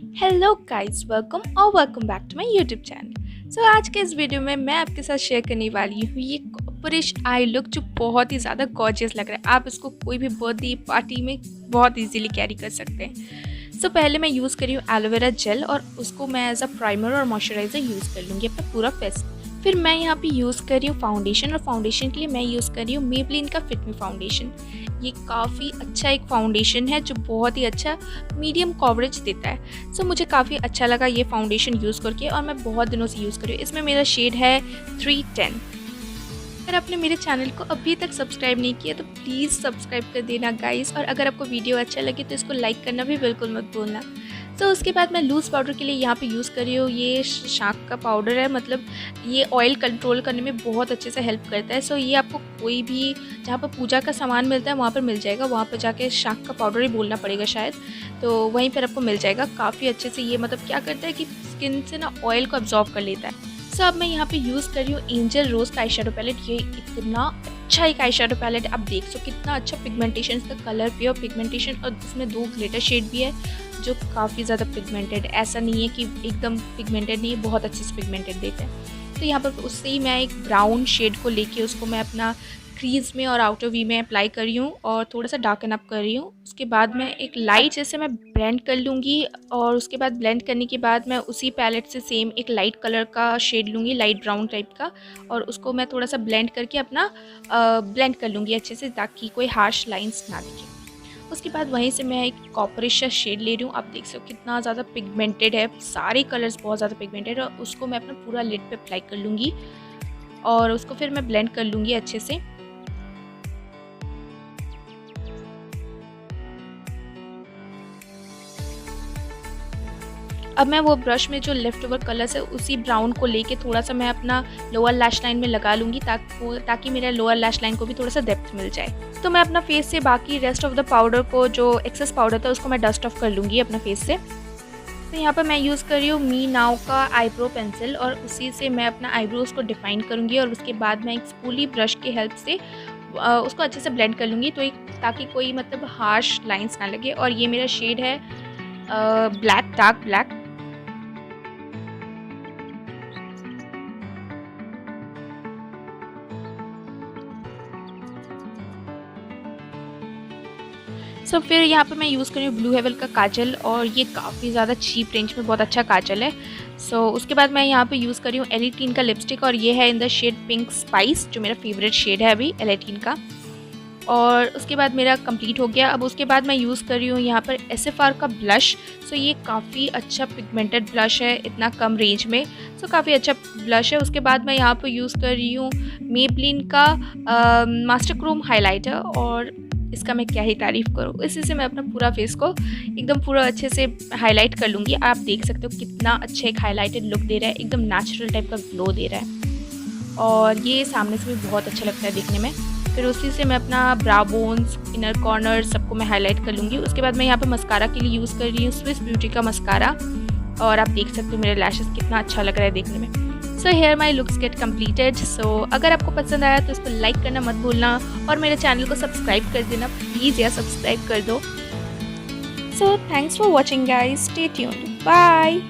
Hello guys, welcome back to my YouTube channel. So आज के इस वीडियो में मैं आपके साथ शेयर करने वाली हूँ ये कॉपरिश आई लुक जो बहुत ही ज़्यादा गॉर्जियस लग रहा है। आप इसको कोई भी बर्थडे पार्टी में बहुत इजीली कैरी कर सकते हैं। सो पहले मैं यूज़ कर रही हूँ एलोवेरा जेल और उसको मैं एज अ प्राइमर और मॉइस्चराइज़र यूज़ कर लूँगी अपना पूरा फेस। फिर मैं यहाँ पे यूज़ कर रही हूँ फाउंडेशन, और फाउंडेशन के लिए मैं यूज़ कर रही हूँ मेबलिन का फिट मी फाउंडेशन। ये काफ़ी अच्छा एक फाउंडेशन है जो बहुत ही अच्छा मीडियम कवरेज देता है। सो मुझे काफ़ी अच्छा लगा ये फाउंडेशन यूज़ करके और मैं बहुत दिनों से यूज़ कर रही हूँ। इसमें मेरा शेड है 310। अगर आपने मेरे चैनल को अभी तक सब्सक्राइब नहीं किया तो प्लीज़ सब्सक्राइब कर देना गाइस, और अगर आपको वीडियो अच्छा लगे तो इसको लाइक करना भी बिल्कुल मत भूलना। तो उसके बाद मैं लूज़ पाउडर के लिए यहाँ पे यूज़ कर रही हूँ ये शाख का पाउडर है। मतलब ये ऑयल कंट्रोल करने में बहुत अच्छे से हेल्प करता है। सो ये आपको कोई भी जहाँ पर पूजा का सामान मिलता है वहाँ पर मिल जाएगा, वहाँ पर जाके शाख का पाउडर ही बोलना पड़ेगा शायद, तो वहीं पर आपको मिल जाएगा। काफ़ी अच्छे से ये मतलब क्या करता है कि स्किन से ना ऑयल को अब्जॉर्ब कर लेता है। सो अब मैं यहाँ पे यूज़ कर रही हूँ एंजल रोज़ का आई शेडो पैलेट। ये इतना अच्छा एक आई शेडो पैलेट, आप देख सो कितना अच्छा पिगमेंटेशन, इसका कलर प्योर पिगमेंटेशन, और इसमें 2 ग्लिटर शेड भी है जो काफ़ी ज़्यादा पिगमेंटेड। ऐसा नहीं है कि एकदम पिगमेंटेड नहीं है, बहुत अच्छे से पिगमेंटेड देते हैं। तो यहाँ पर उससे ही मैं एक ब्राउन शेड को लेके उसको मैं अपना क्रीज में और आउटर वी में अप्लाई कर रही हूँ और थोड़ा सा डार्कन अप कर रही हूँ। उसके बाद मैं एक लाइट जैसे मैं ब्लेंड कर लूँगी, और उसके बाद ब्लेंड करने के बाद मैं उसी पैलेट से सेम एक लाइट कलर का शेड लूँगी, लाइट ब्राउन टाइप का, और उसको मैं थोड़ा सा ब्लेंड करके अपना ब्लेंड कर लूँगी अच्छे से ताकि कोई हार्श लाइंस ना दिखे। उसके बाद वहीं से मैं एक कॉपरिश शेड ले रही हूँ। आप देख सकते हो कितना ज़्यादा पिगमेंटेड है, सारे कलर्स बहुत ज़्यादा पिगमेंटेड है, और उसको मैं अपना पूरा लिड पे अप्लाई कर लूँगी और उसको फिर मैं ब्लेंड कर लूँगी अच्छे से। अब मैं वो ब्रश में जो लेफ्ट ओवर कलर्स है उसी ब्राउन को लेके थोड़ा सा मैं अपना लोअर लैश लाइन में लगा लूँगी ताकि मेरा लोअर लैश लाइन को भी थोड़ा सा डेप्थ मिल जाए। तो मैं अपना फेस से बाकी रेस्ट ऑफ द पाउडर को, जो एक्सेस पाउडर था, उसको मैं डस्ट ऑफ कर लूँगी अपना फेस से। तो यहाँ पर मैं यूज़ कर रही हूँ मी नाउ का आईब्रो पेंसिल, और उसी से मैं अपना आईब्रोज को डिफाइन करूँगी, और उसके बाद मैं एक स्पूली ब्रश की हेल्प से उसको अच्छे से ब्लेंड कर लूँगी तो ताकि कोई मतलब हार्श लाइंस ना लगे। और ये मेरा शेड है ब्लैक, डार्क ब्लैक। सो फिर यहाँ पे मैं यूज़ कर रही हूँ ब्लू हेवन का काजल, और ये काफ़ी ज़्यादा चीप रेंज में बहुत अच्छा काजल है। सो उसके बाद मैं यहाँ पे यूज़ कर रही हूँ एल18 का लिपस्टिक, और ये है in the shade pink spice जो मेरा फेवरेट शेड है अभी एल18 का। और उसके बाद मेरा कंप्लीट हो गया। अब उसके बाद मैं यूज़ कर रही हूँ यहाँ पर SFR का ब्लश। सो ये काफ़ी अच्छा पिगमेंटेड ब्लश है इतना कम रेंज में, सो काफ़ी अच्छा ब्लश है। उसके बाद मैं यहाँ पर यूज़ कर रही हूँ मेबलिन का मास्टर क्रोम हाइलाइटर, और इसका मैं क्या ही तारीफ़ करूँ। इसी से मैं अपना पूरा फेस को एकदम पूरा अच्छे से हाईलाइट कर लूँगी। आप देख सकते हो कितना अच्छा एक हाईलाइटेड लुक दे रहा है, एकदम नेचुरल टाइप का ग्लो दे रहा है, और ये सामने से भी बहुत अच्छा लगता है दिखने में। फिर उसी से मैं अपना ब्रा बोन्स, इनर कॉर्नर सबको मैं हाईलाइट कर लूँगी। उसके बाद मैं यहाँ पे मस्कारा के लिए यूज़ कर रही हूँ स्विस ब्यूटी का मस्कारा, और आप देख सकते हो मेरे लैशेस कितना अच्छा लग रहा है देखने में। So hair my looks get completed. So अगर आपको पसंद आया तो इसको लाइक करना मत भूलना, और मेरे चैनल को सब्सक्राइब कर देना प्लीज़, या सब्सक्राइब कर दो। So thanks for watching guys, stay tuned, bye.